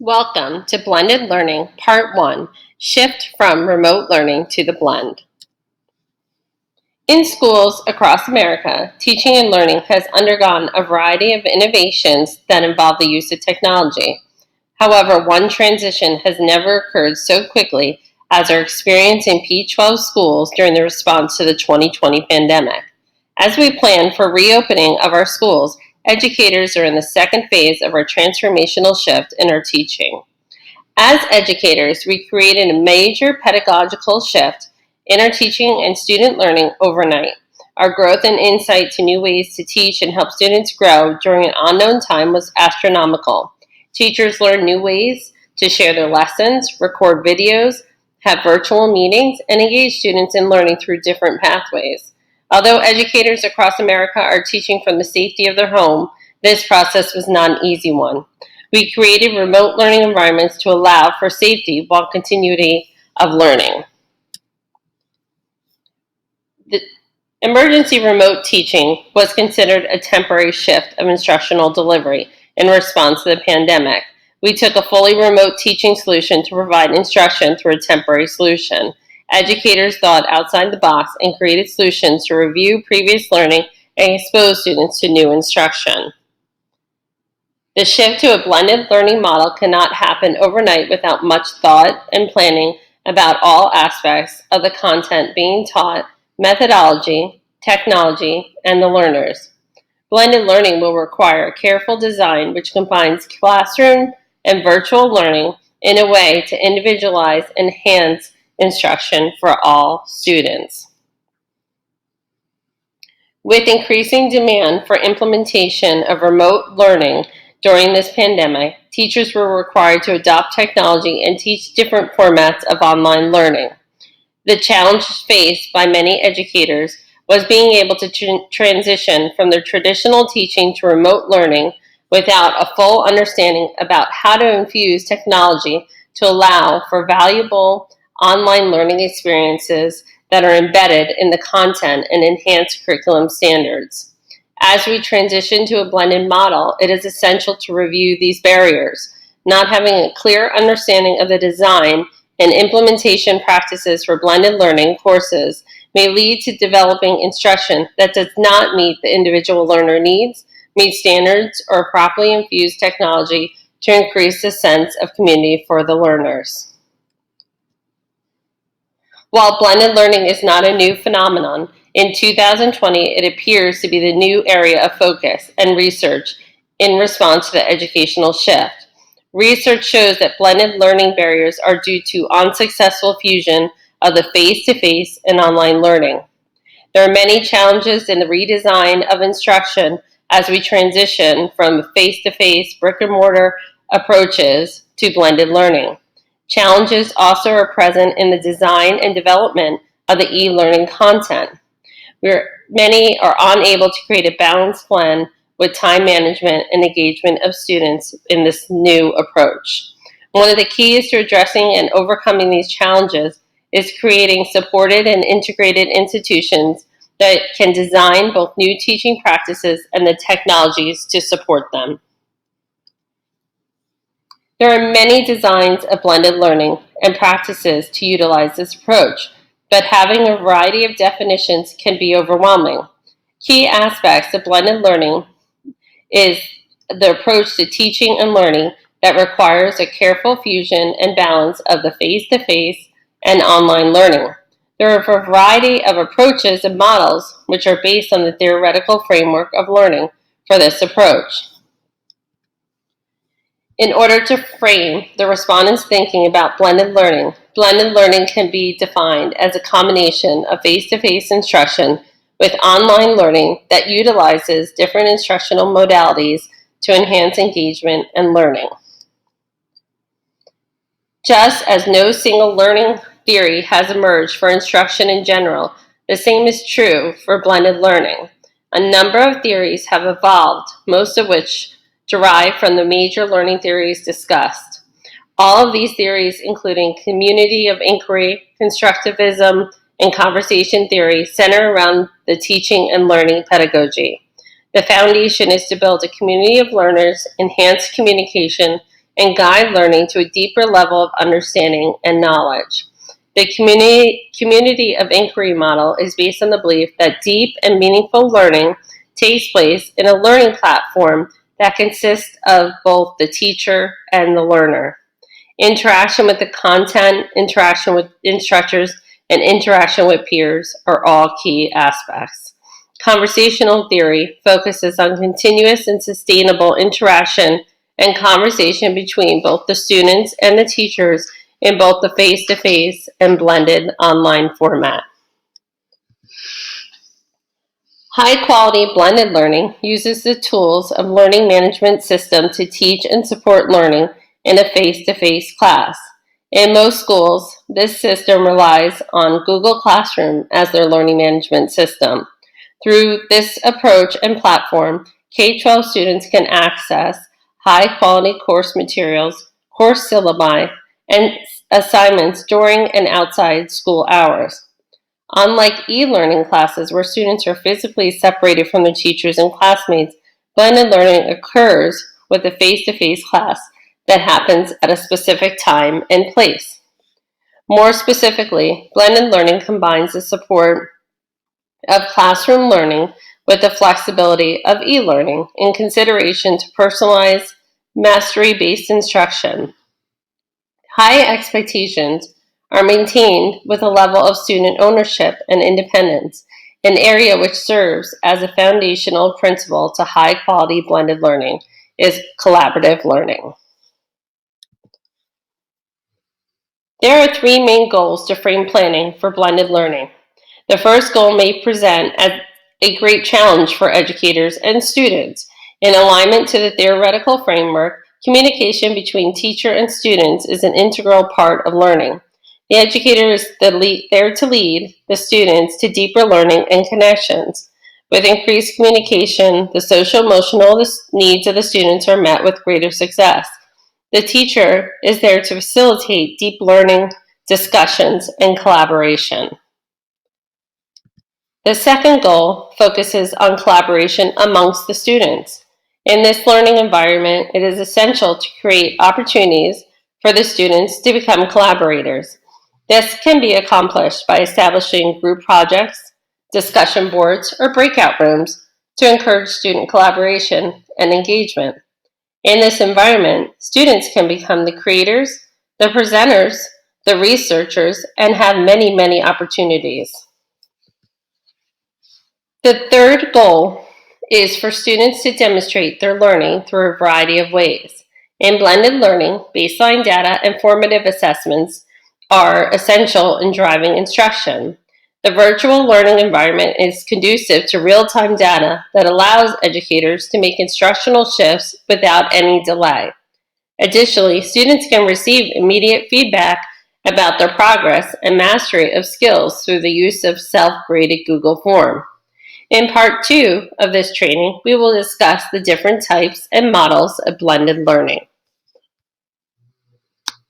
Welcome to Blended Learning, Part 1, Shift from Remote Learning to the Blend. In schools across America, teaching and learning has undergone a variety of innovations that involve the use of technology. However, one transition has never occurred so quickly as our experience in P-12 schools during the response to the 2020 pandemic. As we plan for reopening of our schools, educators are in the second phase of our transformational shift in our teaching. As educators, we created a major pedagogical shift in our teaching and student learning overnight. Our growth and insight to new ways to teach and help students grow during an unknown time was astronomical. Teachers learned new ways to share their lessons, record videos, have virtual meetings, and engage students in learning through different pathways. Although educators across America are teaching from the safety of their home, this process was not an easy one. We created remote learning environments to allow for safety while continuity of learning. The emergency remote teaching was considered a temporary shift of instructional delivery in response to the pandemic. We took a fully remote teaching solution to provide instruction through a temporary solution. Educators thought outside the box and created solutions to review previous learning and expose students to new instruction. The shift to a blended learning model cannot happen overnight without much thought and planning about all aspects of the content being taught, methodology, technology, and the learners. Blended learning will require a careful design which combines classroom and virtual learning in a way to individualize and enhance instruction for all students. With increasing demand for implementation of remote learning during this pandemic, teachers were required to adopt technology and teach different formats of online learning. The challenge faced by many educators was being able to transition from their traditional teaching to remote learning without a full understanding about how to infuse technology to allow for valuable online learning experiences that are embedded in the content and enhance curriculum standards. As we transition to a blended model, it is essential to review these barriers. Not having a clear understanding of the design and implementation practices for blended learning courses may lead to developing instruction that does not meet the individual learner needs, meet standards, or properly infuse technology to increase the sense of community for the learners. While blended learning is not a new phenomenon, in 2020 it appears to be the new area of focus and research in response to the educational shift. Research shows that blended learning barriers are due to unsuccessful fusion of the face-to-face and online learning. There are many challenges in the redesign of instruction as we transition from face-to-face brick-and-mortar approaches to blended learning. Challenges also are present in the design and development of the e-learning content. Many are unable to create a balanced blend with time management and engagement of students in this new approach. One of the keys to addressing and overcoming these challenges is creating supported and integrated institutions that can design both new teaching practices and the technologies to support them. There are many designs of blended learning and practices to utilize this approach, but having a variety of definitions can be overwhelming. Key aspects of blended learning is the approach to teaching and learning that requires a careful fusion and balance of the face-to-face and online learning. There are a variety of approaches and models which are based on the theoretical framework of learning for this approach. In order to frame the respondents' thinking about blended learning can be defined as a combination of face-to-face instruction with online learning that utilizes different instructional modalities to enhance engagement and learning. Just as no single learning theory has emerged for instruction in general, the same is true for blended learning. A number of theories have evolved, most of which derive from the major learning theories discussed. All of these theories, including community of inquiry, constructivism, and conversation theory, center around the teaching and learning pedagogy. The foundation is to build a community of learners, enhance communication, and guide learning to a deeper level of understanding and knowledge. The community of inquiry model is based on the belief that deep and meaningful learning takes place in a learning platform that consists of both the teacher and the learner. Interaction with the content, interaction with instructors, and interaction with peers are all key aspects. Conversational theory focuses on continuous and sustainable interaction and conversation between both the students and the teachers in both the face-to-face and blended online format. High-quality blended learning uses the tools of learning management system to teach and support learning in a face-to-face class. In most schools, this system relies on Google Classroom as their learning management system. Through this approach and platform, K-12 students can access high-quality course materials, course syllabi, and assignments during and outside school hours. Unlike e-learning classes where students are physically separated from their teachers and classmates, blended learning occurs with a face-to-face class that happens at a specific time and place. More specifically, blended learning combines the support of classroom learning with the flexibility of e-learning in consideration to personalized, mastery-based instruction. High expectations are maintained with a level of student ownership and independence, an area which serves as a foundational principle to high-quality blended learning is collaborative learning. There are three main goals to frame planning for blended learning. The first goal may present as a great challenge for educators and students. In alignment to the theoretical framework, communication between teacher and students is an integral part of learning. The educator is there to lead the students to deeper learning and connections. With increased communication, the social-emotional needs of the students are met with greater success. The teacher is there to facilitate deep learning, discussions, and collaboration. The second goal focuses on collaboration amongst the students. In this learning environment, it is essential to create opportunities for the students to become collaborators. This can be accomplished by establishing group projects, discussion boards, or breakout rooms to encourage student collaboration and engagement. In this environment, students can become the creators, the presenters, the researchers, and have many opportunities. The third goal is for students to demonstrate their learning through a variety of ways. In blended learning, baseline data and formative assessments are essential in driving instruction. The virtual learning environment is conducive to real-time data that allows educators to make instructional shifts without any delay. Additionally, students can receive immediate feedback about their progress and mastery of skills through the use of self-graded Google Form. In part 2 of this training, we will discuss the different types and models of blended learning.